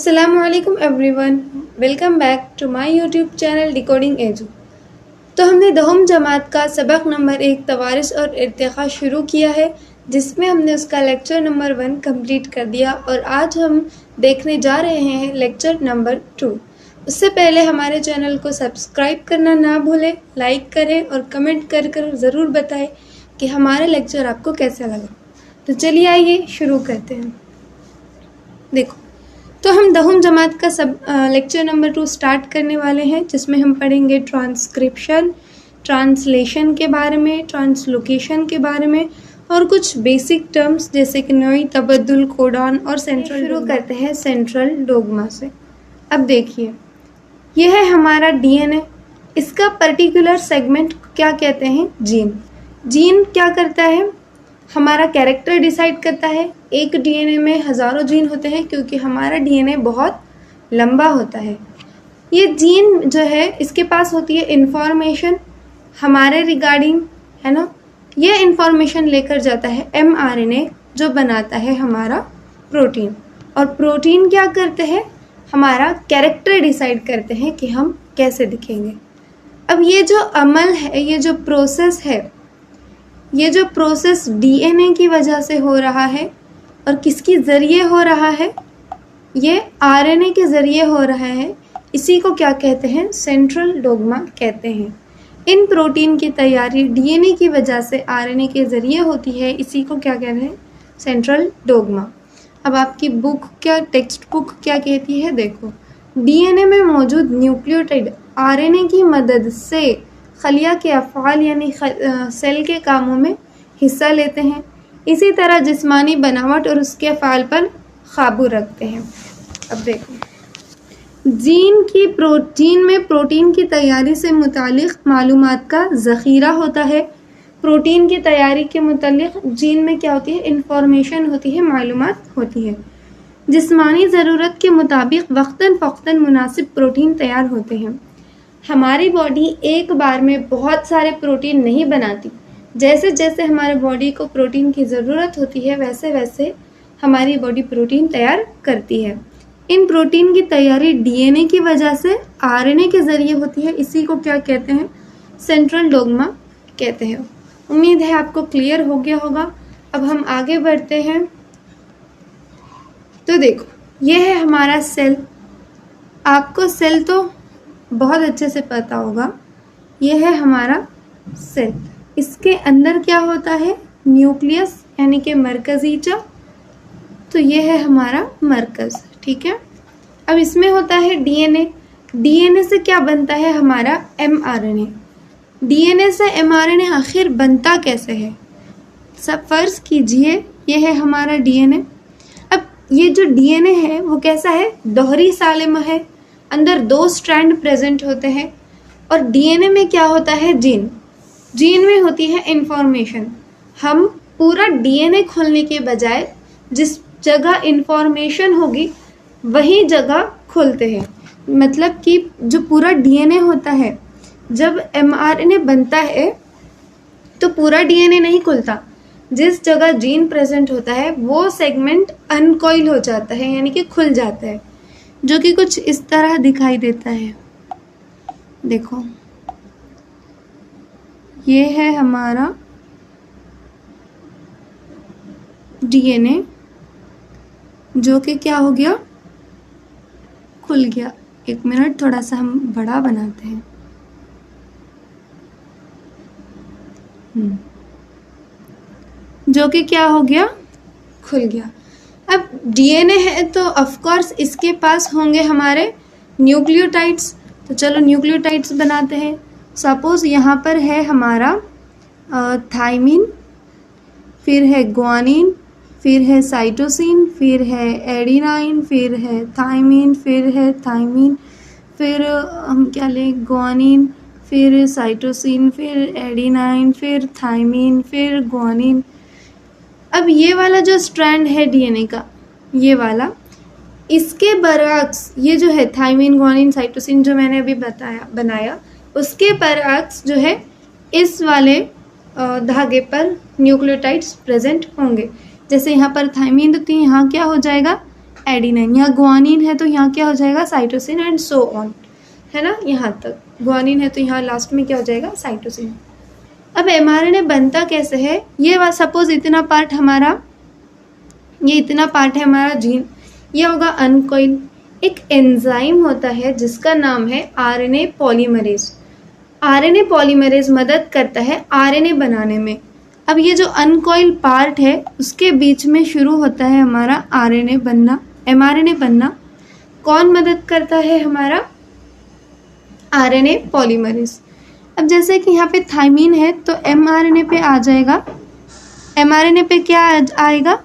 अस्सलामुअलैकुम everyone, welcome back to my YouTube channel Decoding Edu. तो हमने दहम जमात का सबक नंबर 1 तवारिस और इर्तिक़ा शुरू किया है, जिसमें हमने उसका लेक्चर नंबर 1 कंप्लीट कर दिया और आज हम देखने जा रहे हैं लेक्चर नंबर 2। उससे पहले हमारे चैनल को सब्सक्राइब करना ना भूलें, लाइक करें और कमेंट कर ज़रूर बताएं कि हमारा लेक्चर आपको कैसा लगा। तो चलिए आइए शुरू करते हैं। देखो, तो हम दहम जमात का लेक्चर नंबर 2 स्टार्ट करने वाले हैं, जिसमें हम पढ़ेंगे ट्रांसक्रिप्शन, ट्रांसलेशन के बारे में, ट्रांसलोकेशन के बारे में और कुछ बेसिक टर्म्स जैसे कि नोई, तबद्दुल, कोडान और सेंट्रल। शुरू करते हैं सेंट्रल डोग्मा से। अब देखिए, यह है हमारा डीएनए। इसका पर्टिकुलर सेगमेंट क्या कहते हैं? जीन। जीन क्या करता है? हमारा कैरेक्टर डिसाइड करता है। एक डीएनए में हज़ारों जीन होते हैं क्योंकि हमारा डीएनए बहुत लंबा होता है। ये जीन जो है, इसके पास होती है इंफॉर्मेशन हमारे रिगार्डिंग, है ना। ये इंफॉर्मेशन लेकर जाता है एमआरएनए, जो बनाता है हमारा प्रोटीन। और प्रोटीन क्या करते हैं? हमारा कैरेक्टर डिसाइड करते हैं कि हम कैसे दिखेंगे। अब ये जो अमल है, ये जो प्रोसेस है, ये जो प्रोसेस डीएनए की वजह से हो रहा है और किसके ज़रिए हो रहा है? ये आरएनए के ज़रिए हो रहा है। इसी को क्या कहते हैं? सेंट्रल डोग्मा कहते हैं। इन प्रोटीन की तैयारी डीएनए की वजह से आरएनए के ज़रिए होती है। इसी को क्या कहते हैं? Central dogma. अब आपकी टेक्स्ट बुक क्या कहती है? देखो, डीएनए में मौजूद न्यूक्लियोटाइड आरएनए की मदद से खलिया के अफ़आल यानी सेल के कामों में हिस्सा लेते हैं। इसी तरह जिस्मानी बनावट और उसके अफ़आल पर काबू रखते हैं। अब देखो, जीन में प्रोटीन की तैयारी से मुतालिक मालूमात का ज़ख़ीरा होता है। प्रोटीन की तैयारी के मुतालिक जीन में क्या होती है? इंफॉर्मेशन होती है, मालूमात होती है। जिस्मानी ज़रूरत के मुताबिक वक्तन फ़ौक़तन मुनासिब प्रोटीन तैयार होते हैं। हमारी बॉडी एक बार में बहुत सारे प्रोटीन नहीं बनाती। जैसे जैसे हमारे बॉडी को प्रोटीन की ज़रूरत होती है, वैसे वैसे हमारी बॉडी प्रोटीन तैयार करती है। इन प्रोटीन की तैयारी डीएनए की वजह से आरएनए के ज़रिए होती है। इसी को क्या कहते हैं? सेंट्रल डोग्मा कहते हैं। उम्मीद है आपको क्लियर हो गया होगा। अब हम आगे बढ़ते हैं। तो देखो, ये है हमारा सेल। आपको सेल तो बहुत अच्छे से पता होगा। ये है हमारा सेल। इसके अंदर क्या होता है? न्यूक्लियस यानी कि मरकज़ीचा। तो ये है हमारा मरकज़, ठीक है। अब इसमें होता है डीएनए। डीएनए से क्या बनता है? हमारा एमआरएनए। डीएनए से एमआरएनए आखिर बनता कैसे है? सब फ़र्ज़ कीजिए, ये है हमारा डीएनए। अब ये जो डीएनए है वो कैसा है? दोहरी सालिम है। अंदर 2 स्ट्रैंड प्रेजेंट होते हैं। और डीएनए में क्या होता है? जीन। जीन में होती है इंफॉर्मेशन। हम पूरा डीएनए खोलने के बजाय जिस जगह इंफॉर्मेशन होगी वही जगह खोलते हैं। मतलब कि जो पूरा डीएनए होता है, जब एमआरएनए बनता है तो पूरा डीएनए नहीं खुलता। जिस जगह जीन प्रेजेंट होता है वो सेगमेंट अनकॉइल हो जाता है, यानी कि खुल जाता है, जो कि कुछ इस तरह दिखाई देता है। देखो, ये है हमारा डीएनए, जो कि क्या हो गया? खुल गया। एक मिनट, थोड़ा सा हम बड़ा बनाते हैं। जो कि क्या हो गया? खुल गया। अब डीएनए है तो ऑफ कोर्स इसके पास होंगे हमारे न्यूक्लियोटाइड्स। तो चलो न्यूक्लियोटाइड्स बनाते हैं। सपोज़ यहाँ पर है हमारा थाइमिन, फिर है ग्वानिन, फिर है साइटोसिन, फिर है एडिनाइन, फिर है थाइमिन, फिर है थाइमिन, फिर हम क्या लें? ग्वानिन, फिर साइटोसिन, फिर एडिनाइन, फिर थाइमिन, फिर ग्वानिन। अब ये वाला जो स्ट्रैंड है डीएनए का, ये वाला, इसके बरअक्स ये जो है थाइमिन, ग्वानिन, साइटोसिन जो मैंने अभी बनाया, उसके बरअक्स जो है इस वाले धागे पर न्यूक्लियोटाइड्स प्रेजेंट होंगे। जैसे यहाँ पर थाइमिन होती है, यहाँ क्या हो जाएगा? एडिनाइन। यहाँ ग्वानिन है तो यहाँ क्या हो जाएगा, साइटोसिन एंड सो ऑन, है ना। यहाँ तक ग्वानिन है तो यहाँ लास्ट में क्या हो जाएगा, साइटोसिन। अब mRNA बनता कैसे है, ये सपोज इतना पार्ट हमारा, ये इतना पार्ट है हमारा जीन, ये होगा अनकॉइल। एक एंजाइम होता है जिसका नाम है RNA पॉलीमरेज। RNA पॉलीमरेज मदद करता है RNA बनाने में। अब ये जो अनकॉइल पार्ट है उसके बीच में शुरू होता है हमारा RNA बनना, mRNA बनना। कौन मदद करता है, हमारा RNA पॉलीमरेज। अब जैसे कि यहाँ पे थाइमीन है तो mRNA पे आ जाएगा, mRNA पे क्या आएगा,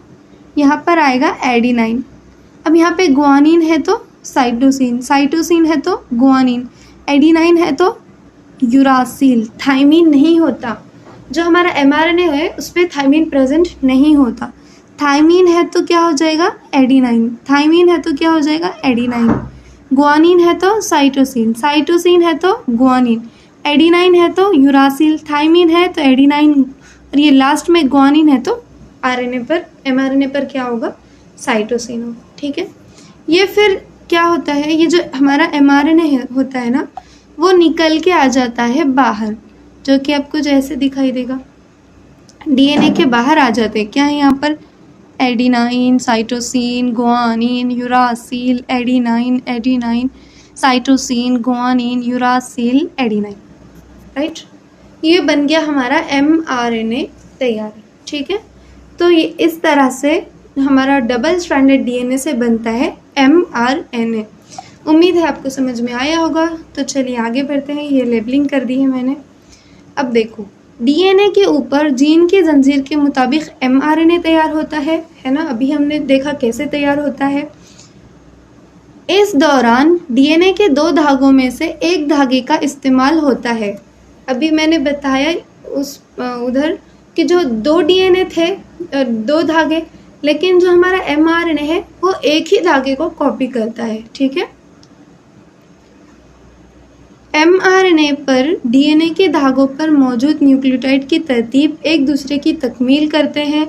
यहाँ पर आएगा एडिनाइन। अब यहाँ पे ग्वानिन है तो साइटोसिन, साइटोसिन है तो ग्वानिन, एडिनाइन है तो यूरासिल। थाइमीन नहीं होता, जो हमारा mRNA है उस पर थाइमीन प्रेजेंट नहीं होता। थाइमीन है तो क्या हो जाएगा, एडिनाइन, थाइमीन है तो क्या हो जाएगा, एडिनाइन। ग्वानिन है तो साइटोसिन, साइटोसिन है तो ग्वानिन, एडिनाइन है तो यूरासिल, थाइमीन है तो एडिनाइन, और ये लास्ट में ग्वानिन है तो RNA पर, mRNA पर क्या होगा, साइटोसिन हो। ठीक है, ये फिर क्या होता है, ये जो हमारा mRNA होता है ना, वो निकल के आ जाता है बाहर, जो कि आपको जैसे दिखाई देगा, DNA के बाहर आ जाते हैं। क्या है यहाँ पर, adenine, cytosine, guanine, uracil, adenine, adenine, cytosine, guanine, uracil, adenine, right. ये बन गया हमारा mRNA तैयार। ठीक है, तो ये इस तरह से हमारा डबल स्ट्रैंडेड DNA से बनता है mRNA। उम्मीद है आपको समझ में आया होगा। तो चलिए आगे बढ़ते हैं, ये लेबलिंग कर दी है मैंने। अब देखो, DNA के ऊपर जीन की जंजीर के मुताबिक mRNA तैयार होता है ना। अभी हमने देखा कैसे तैयार होता है। इस दौरान DNA के 2 धागों में से एक धागे का इस्तेमाल होता है। अभी मैंने बताया उधर कि जो 2 DNA थे, 2 धागे, लेकिन जो हमारा mRNA है वो एक ही धागे को कॉपी करता है। ठीक है, mRNA पर DNA के धागों पर मौजूद न्यूक्लियोटाइड की तरतीब एक दूसरे की तकमील करते हैं,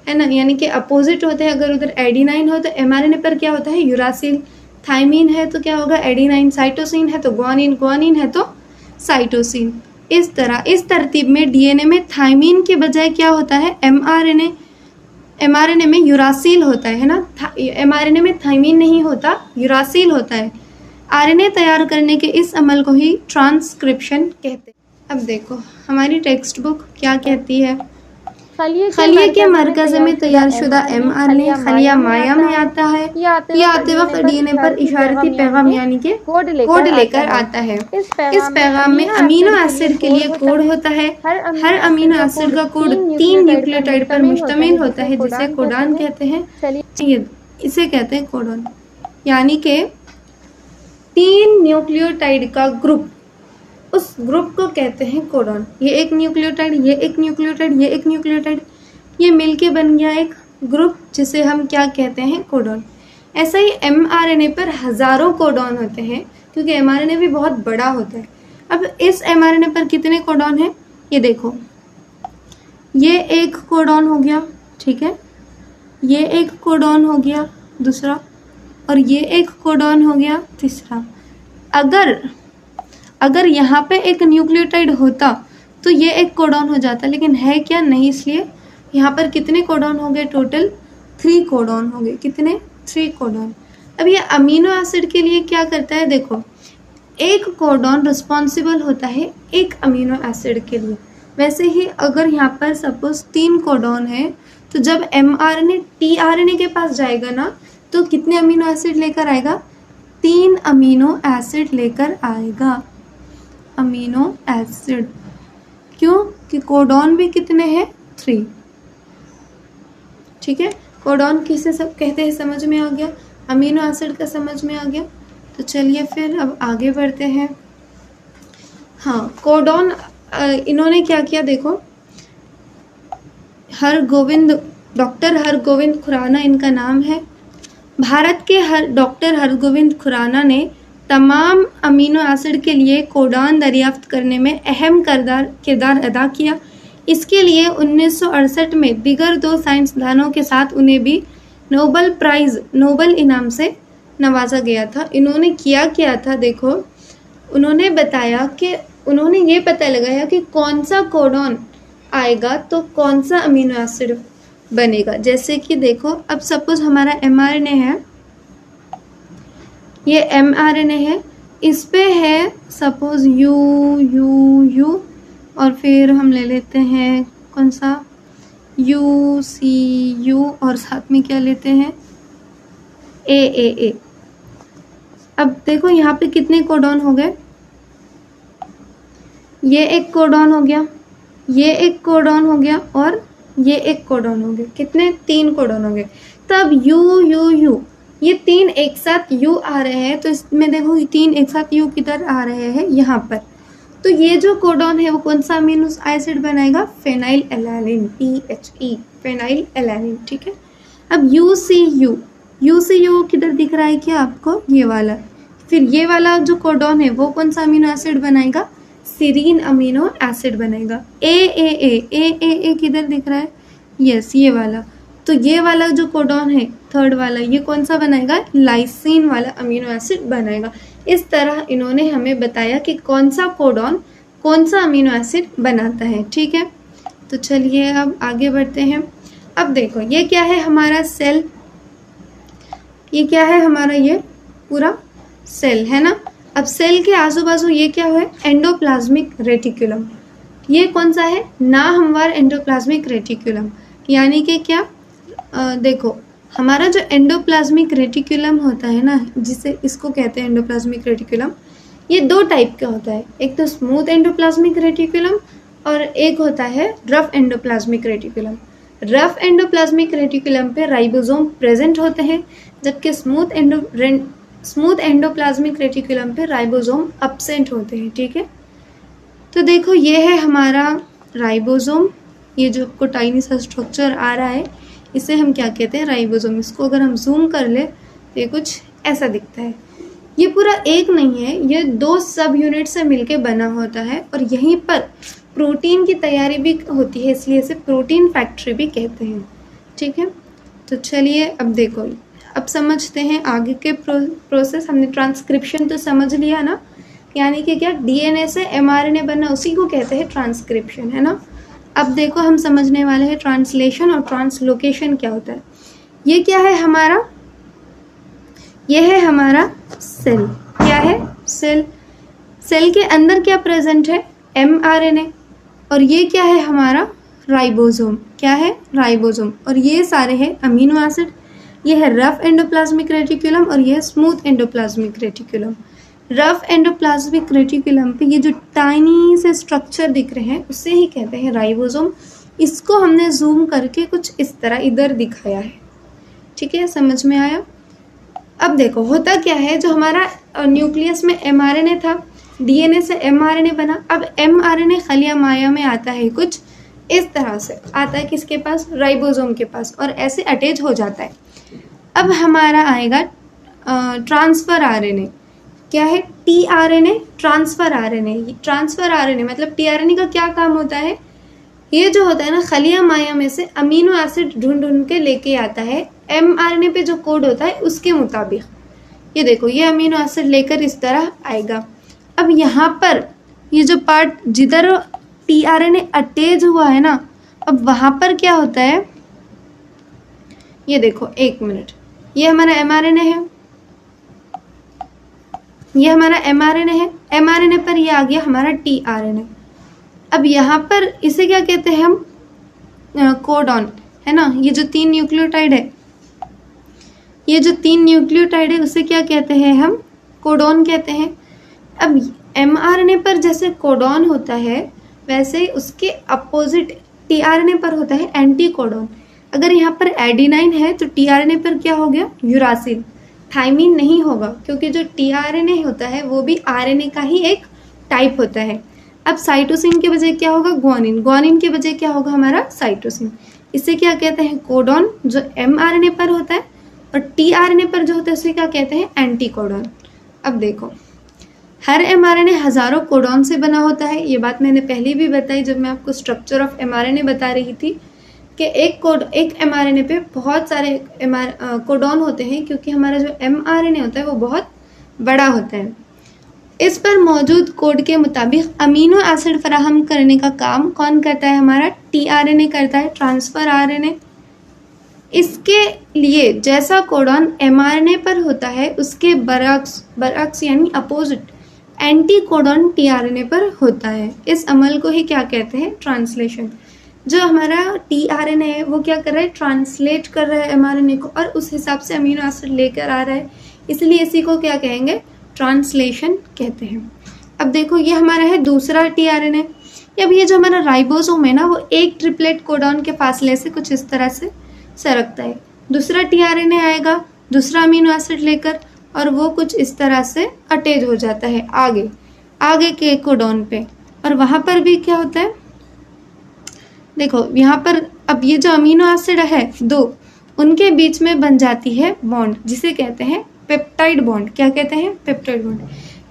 है ना, यानी कि अपोजिट होते हैं। अगर उधर एडिनाइन हो तो mRNA पर क्या होता है, यूरासिल। थाइमीन है तो क्या होगा, एडिनाइन। साइटोसिन है तो ग्वानिन, ग्वानिन है तो साइटोसिन। इस तरह इस तरतीब में DNA में थाइमीन के बजाय क्या होता है, mRNA में यूरासिल होता है ना। mRNA में थाइमीन नहीं होता, यूरासिल होता है। RNA तैयार करने के इस अमल को ही ट्रांसक्रिप्शन कहते हैं। अब देखो हमारी टेक्स्ट बुक क्या कहती है, खलिए के मरकज़ में तैयार शुदा mRNA खलिया माया में आता है। यह आते वक्त DNA पर इशारती पैगाम यानी कि कोड लेकर आता है। इस पैगाम में अमीनो एसिड के लिए कोड होता है। हर अमीनो एसिड का कोड 3 न्यूक्लियोटाइड पर मुश्तमिल होता है, जिसे कोडॉन कहते हैं। इसे कहते हैं कोडॉन, यानी कि 3 न्यूक्लियोटाइड का ग्रुप, उस ग्रुप को कहते हैं कोडॉन। ये एक न्यूक्लियोटाइड, ये एक न्यूक्लियोटाइड, ये एक न्यूक्लियोटाइड, ये मिलके बन गया एक ग्रुप, जिसे हम क्या कहते हैं, कोडॉन। ऐसा ही mRNA पर हज़ारों कोडॉन होते हैं, क्योंकि mRNA भी बहुत बड़ा होता है। अब इस mRNA पर कितने कोडॉन हैं, ये देखो, ये एक कोडॉन हो गया, ठीक है, ये एक कोडॉन हो गया दूसरा, और ये एक कोडॉन हो गया तीसरा। अगर यहाँ पे एक न्यूक्लियोटाइड होता तो ये एक कोडॉन हो जाता, लेकिन है क्या, नहीं, इसलिए यहाँ पर कितने कोडॉन हो गए, टोटल 3 कोडॉन हो गए। कितने, 3 कोडॉन। अब ये अमीनो एसिड के लिए क्या करता है, देखो, एक कोडॉन रिस्पॉन्सिबल होता है एक अमीनो एसिड के लिए। वैसे ही अगर यहाँ पर सपोज 3 कोडॉन है, तो जब mRNA tRNA के पास जाएगा ना, तो कितने अमीनो एसिड लेकर आएगा, 3 अमीनो एसिड लेकर आएगा। अमीनो एसिड, क्यों, कि कोडॉन भी कितने हैं, 3। ठीक है, कोडॉन किसे सब कहते हैं समझ में आ गया, अमीनो एसिड का समझ में आ गया। तो चलिए फिर अब आगे बढ़ते हैं। हाँ, कोडॉन इन्होंने क्या किया, देखो, डॉक्टर हरगोविंद खुराना इनका नाम है। भारत के डॉक्टर हरगोविंद खुराना ने तमाम अमीनो एसिड के लिए कोडॉन दरियाफ्त करने में अहम किरदार अदा किया। इसके लिए 1968 में दिगर 2 साइंसदानों के साथ उन्हें भी नोबेल प्राइज़, नोबेल इनाम से नवाजा गया था। इन्होंने क्या था, देखो उन्होंने बताया कि उन्होंने ये पता लगाया कि कौन सा कोडॉन आएगा तो कौन सा अमीनो एसिड बनेगा। जैसे कि देखो, अब सपोज हमारा mRNA है, ये mRNA है, इस पे है सपोज U और फिर हम ले लेते हैं कौन सा UCU और साथ में क्या लेते हैं AAA। अब देखो यहाँ पे कितने कोडॉन हो गए, ये एक कोडॉन हो गया, ये एक कोडॉन हो गया और ये एक कोडॉन हो गया। कितने? 3 कोडॉन हो गए। तो अब U ये 3 एक साथ U आ रहे हैं, तो इसमें देखो 3 एक साथ U किधर आ रहे हैं, यहाँ पर। तो ये जो कोडॉन है वो कौन सा अमीनो एसिड बनाएगा? Phenyl alanine, PHE, phenyl alanine. ठीक है। अब UCU किधर दिख रहा है क्या आपको? ये वाला। फिर ये वाला जो कोडॉन है वो कौन सा अमीनो एसिड बनाएगा? सीरीन अमीनो एसिड बनाएगा। AAA किधर दिख रहा है? यस, ये वाला। तो ये वाला जो कोडॉन है, थर्ड वाला, ये कौन सा बनाएगा? लाइसिन वाला अमीनो एसिड बनाएगा। इस तरह इन्होंने हमें बताया कि कौन सा कोडॉन कौन सा अमीनो एसिड बनाता है। ठीक है, तो चलिए अब आगे बढ़ते हैं। अब देखो ये क्या है हमारा सेल, ये क्या है हमारा, ये पूरा सेल है ना। अब सेल के आजू बाजू ये क्या है? Endoplasmic reticulum. ये कौन सा है? नाहमवार एंडोप्लाज्मिक रेटिकुलम। यानी कि क्या, देखो हमारा जो एंडोप्लाज्मिक रेटिकुलम होता है ना, जिसे इसको कहते हैं एंडोप्लाज्मिक रेटिकुलम, ये 2 टाइप का होता है। एक तो स्मूथ एंडोप्लाज्मिक रेटिकुलम और एक होता है rough endoplasmic reticulum. Rough endoplasmic reticulum पे राइबोसोम प्रेजेंट होते हैं, जबकि स्मूथ एंडोप्लाज्मिक रेटिकुलम पे राइबोसोम अब्सेंट होते हैं। ठीक है, तो देखो ये है हमारा राइबोसोम। ये जो आपको टाइनी सा स्ट्रक्चर आ रहा है इसे हम क्या कहते हैं? राइबोसोम। इसको अगर हम जूम कर ले तो ये कुछ ऐसा दिखता है। ये पूरा एक नहीं है, ये 2 सब यूनिट से मिलके बना होता है और यहीं पर प्रोटीन की तैयारी भी होती है, इसलिए इसे प्रोटीन फैक्ट्री भी कहते हैं। ठीक है, तो चलिए अब देखो, अब समझते हैं आगे के प्रोसेस। हमने ट्रांसक्रिप्शन तो समझ लिया ना, यानी कि क्या DNA से mRNA बनना, उसी को कहते हैं ट्रांसक्रिप्शन, है ना। अब देखो हम समझने वाले हैं ट्रांसलेशन और ट्रांसलोकेशन क्या होता है। ये क्या है हमारा? ये है हमारा सेल। क्या है? सेल। सेल के अंदर क्या प्रेजेंट है? mRNA। और ये क्या है हमारा? राइबोसोम। क्या है? राइबोसोम। और ये सारे हैं अमीनो एसिड। ये है रफ एंडोप्लाज्मिक रेटिकुलम और ये है smooth endoplasmic reticulum. Rough endoplasmic reticulum पे ये जो टाइनी से स्ट्रक्चर दिख रहे हैं उसे ही कहते हैं राइबोसोम। इसको हमने जूम करके कुछ इस तरह इधर दिखाया है। ठीक है, समझ में आया? अब देखो होता क्या है, जो हमारा न्यूक्लियस में mRNA था, DNA से mRNA बना। अब mRNA खलिया माया में आता है, कुछ इस तरह से आता है, किसके पास? राइबोसोम के पास, और ऐसे अटैच हो जाता है। अब हमारा आएगा ट्रांसफर RNA। क्या है? tRNA, transfer RNA। Transfer RNA मतलब tRNA का क्या काम होता है? ये जो होता है ना, खलिया माया में से अमीनो एसिड ढूंढ के लेके आता है mRNA पे जो कोड होता है उसके मुताबिक। ये देखो, ये अमीनो एसिड लेकर इस तरह आएगा। अब यहाँ पर ये जो पार्ट जिधर tRNA अटैच हुआ है ना, अब वहाँ पर क्या होता है? ये देखो, 1 मिनट, ये हमारा mRNA है, ये हमारा mRNA है। mRNA पर ये आ गया हमारा tRNA। अब यहाँ पर इसे क्या कहते हैं हम? कोडॉन, है ना। ये जो 3 न्यूक्लियोटाइड है, ये जो 3 न्यूक्लियोटाइड है उसे क्या कहते हैं हम? कोडॉन कहते हैं। अब mRNA पर जैसे कोडॉन होता है वैसे उसके अपोजिट tRNA पर होता है एंटी कोडॉन। अगर यहाँ पर एडिनाइन है तो tRNA पर क्या हो गया? यूरासिल। थाइमिन नहीं होगा, क्योंकि जो tRNA होता है वो भी RNA का ही एक टाइप होता है। अब साइटोसिन के बजाय क्या होगा? ग्वानिन। ग्वानिन के बजाय क्या होगा हमारा? साइटोसिन। इसे क्या कहते हैं? कोडॉन, जो mRNA पर होता है। और tRNA पर जो होता है उसे क्या कहते हैं? Anti codon. अब देखो, हर mRNA हजारों कोडॉन से बना होता है। ये बात मैंने पहले भी बताई जब मैं आपको स्ट्रक्चर ऑफ mRNA बता रही थी, कि एक mRNA पे बहुत सारे कोडॉन होते हैं, क्योंकि हमारा जो mRNA होता है वो बहुत बड़ा होता है। इस पर मौजूद कोड के मुताबिक अमीनो एसिड फराहम करने का काम कौन करता है? हमारा tRNA करता है, ट्रांसफर RNA। इसके लिए जैसा कोडॉन mRNA पर होता है उसके बरअक्स यानी अपोजिट एंटी कोडॉन tRNA पर होता है। इस अमल को ही क्या कहते हैं? ट्रांसलेशन। जो हमारा tRNA है वो क्या कर रहा है? ट्रांसलेट कर रहा है mRNA को और उस हिसाब से अमीनो एसिड लेकर आ रहा है, इसलिए इसी को क्या कहेंगे? ट्रांसलेशन कहते हैं। अब देखो ये हमारा है दूसरा tRNA। अब ये जो हमारा राइबोसोम है ना, वो एक ट्रिपलेट कोडॉन के फासले से कुछ इस तरह से सरकता है। दूसरा tRNA आएगा दूसरा अमीनो एसिड लेकर और वो कुछ इस तरह से अटैच हो जाता है आगे के कोडॉन पे, और वहाँ पर भी क्या होता है? देखो यहाँ पर अब ये जो अमीनो एसिड है दो, उनके बीच में बन जाती है बॉन्ड, जिसे कहते हैं पेप्टाइड बॉन्ड। क्या कहते हैं? Peptide bond.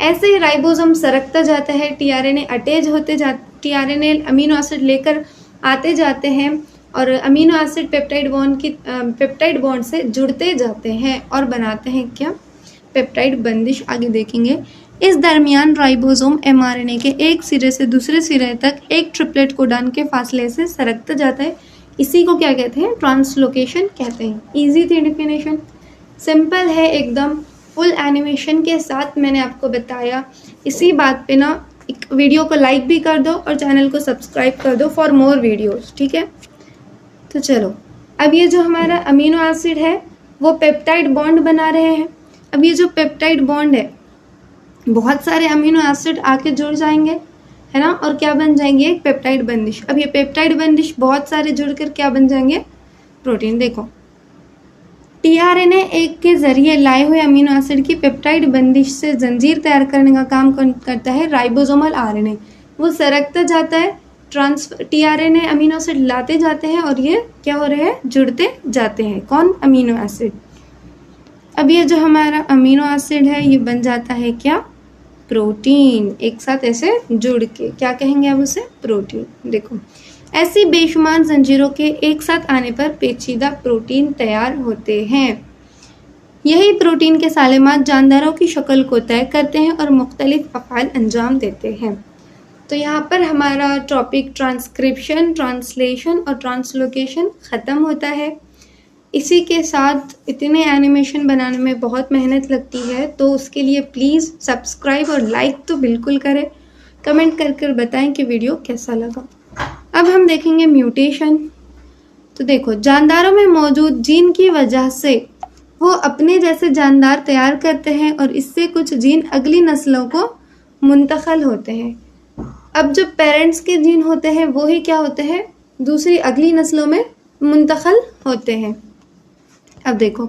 ऐसे ही राइबोसोम सरकता जाता है, tRNA अटैच होते tRNA अमीनो एसिड लेकर आते जाते हैं और अमीनो एसिड पेप्टाइड बॉन्ड से जुड़ते जाते हैं और बनाते हैं क्या? पेप्टाइड बंदिश। आगे देखेंगे। इस दरमियान राइबोसोम mRNA के एक सिरे से दूसरे सिरे तक एक ट्रिपलेट कोडॉन के फासले से सरकता जाता है। इसी को क्या कहते हैं? ट्रांसलोकेशन कहते हैं। इजी थी डेफिनेशन, सिंपल है एकदम, फुल एनिमेशन के साथ मैंने आपको बताया। इसी बात पे ना एक वीडियो को लाइक भी कर दो और चैनल को सब्सक्राइब कर दो फॉर मोर वीडियोस, ठीक है? तो चलो, अब ये जो हमारा अमीनो एसिड है वो पेप्टाइड बॉन्ड बना रहे हैं। अब ये जो पेप्टाइड बॉन्ड है, बहुत सारे अमीनो एसिड आके जुड़ जाएंगे, है ना, और क्या बन जाएंगे? एक पेप्टाइड बंदिश। अब ये पेप्टाइड बंदिश बहुत सारे जुड़कर क्या बन जाएंगे? प्रोटीन। देखो tRNA एक के जरिए लाए हुए अमीनो एसिड की पेप्टाइड बंदिश से जंजीर तैयार करने का काम करता है राइबोसोमल RNA। वो सरकता जाता है, tRNA अमीनो एसिड लाते जाते हैं और ये क्या हो रहे हैं? जुड़ते जाते हैं। कौन? Amino acid. अब ये जो हमारा अमीनो एसिड है ये बन जाता है क्या? प्रोटीन। एक साथ ऐसे जुड़ के क्या कहेंगे अब उसे? प्रोटीन। देखो ऐसी बेशुमार जंजीरों के एक साथ आने पर पेचीदा प्रोटीन तैयार होते हैं। यही प्रोटीन के सालेमात जानदारों की शक्ल को तय करते हैं और मुख्तलिफ अफ़आल अंजाम देते हैं। तो यहाँ पर हमारा टॉपिक ट्रांसक्रिप्शन, ट्रांसलेशन और ट्रांसलोकेशन ख़त्म होता है। इसी के साथ इतने एनिमेशन बनाने में बहुत मेहनत लगती है, तो उसके लिए प्लीज़ सब्सक्राइब और लाइक तो बिल्कुल करें। कमेंट कर बताएं कि वीडियो कैसा लगा। अब हम देखेंगे म्यूटेशन। तो देखो जानदारों में मौजूद जीन की वजह से वो अपने जैसे जानदार तैयार करते हैं और इससे कुछ जीन अगली नस्लों को मुंतकिल होते हैं। अब जो पेरेंट्स के जीन होते हैं वो ही क्या होते हैं? दूसरी अगली नस्लों में मुंतकिल होते हैं। अब देखो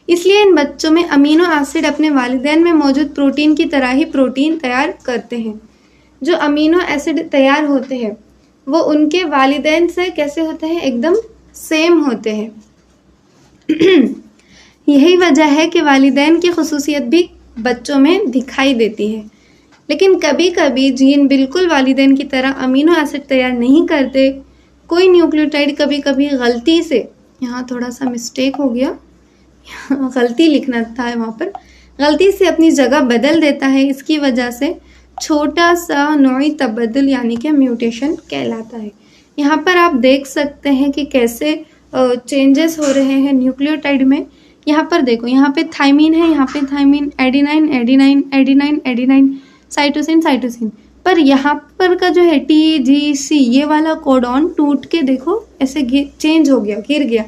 इसलिए इन बच्चों में अमीनो एसिड अपने वालिदैन में मौजूद प्रोटीन की तरह ही प्रोटीन तैयार करते हैं। जो अमीनो एसिड तैयार होते हैं वो उनके वालिदैन से कैसे होते हैं? एकदम सेम होते हैं। यही वजह है कि वालिदैन की खुसूसियत भी बच्चों में दिखाई देती है। लेकिन कभी कभी जीन बिल्कुल वालिदैन की तरह अमीनो एसिड तैयार नहीं करते। कोई न्यूक्लियोटाइड कभी कभी गलती से, यहाँ थोड़ा सा मिस्टेक हो गया, गलती लिखना था वहाँ पर, गलती से अपनी जगह बदल देता है। इसकी वजह से छोटा सा नोई तब्दुल यानी कि म्यूटेशन कहलाता है। यहाँ पर आप देख सकते हैं कि कैसे चेंजेस हो रहे हैं न्यूक्लियोटाइड में। यहाँ पर देखो, यहाँ पे थाइमिन है, यहाँ पे thymine, adenine adenine adenine adenine, cytosine cytosine, पर यहाँ पर का जो है TGC ये वाला कोडॉन टूट के देखो ऐसे चेंज हो गया, गिर गया,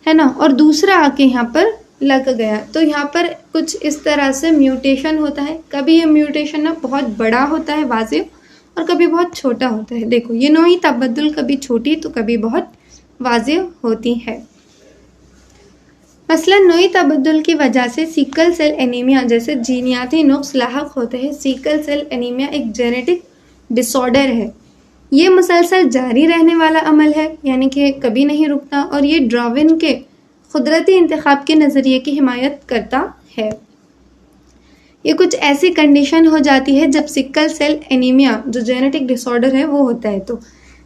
है ना, और दूसरा आके यहाँ पर लग गया। तो यहाँ पर कुछ इस तरह से म्यूटेशन होता है। कभी ये म्यूटेशन ना बहुत बड़ा होता है वाज़िह, और कभी बहुत छोटा होता है। देखो ये नोई तब्दुल कभी छोटी तो कभी बहुत वाज़िह होती है। मसलन नोई तब्दुल की वजह से सिकल सेल एनीमिया जैसे जीनियाती नुक्स लाहक होते हैं। सिकल सेल एनीमिया एक जेनेटिक डिसऑर्डर है। ये मुसलसल जारी रहने वाला अमल है, यानी कि कभी नहीं रुकता, और ये डार्विन के कुदरती इंतखाब के नज़रिए की हिमायत करता है। ये कुछ ऐसी कंडीशन हो जाती है जब सिकल सेल एनीमिया जो जेनेटिक डिसऑर्डर है वो होता है। तो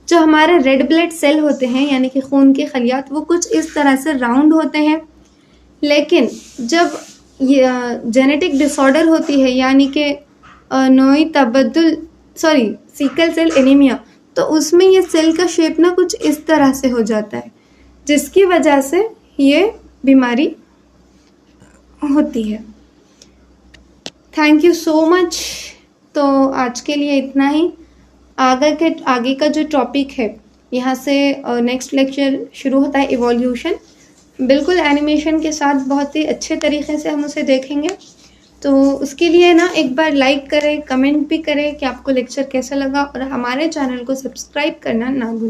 जो हमारे रेड ब्लड सेल होते हैं यानी कि खून के खलियात, वो कुछ इस तरह से राउंड होते हैं। लेकिन जब ये जेनेटिक डिसऑर्डर होती है यानी कि नोई तबद्दुल सिकल सेल एनीमिया, तो उसमें ये सेल का शेप ना कुछ इस तरह से हो जाता है, जिसकी वजह से ये बीमारी होती है। Thank you so much. तो आज के लिए इतना ही। आगे का जो टॉपिक है, यहाँ से नेक्स्ट लेक्चर शुरू होता है इवोल्यूशन, बिल्कुल एनिमेशन के साथ बहुत ही अच्छे तरीके से हम उसे देखेंगे। तो उसके लिए ना एक बार लाइक करें, कमेंट भी करें कि आपको लेक्चर कैसा लगा, और हमारे चैनल को सब्सक्राइब करना ना भूलें।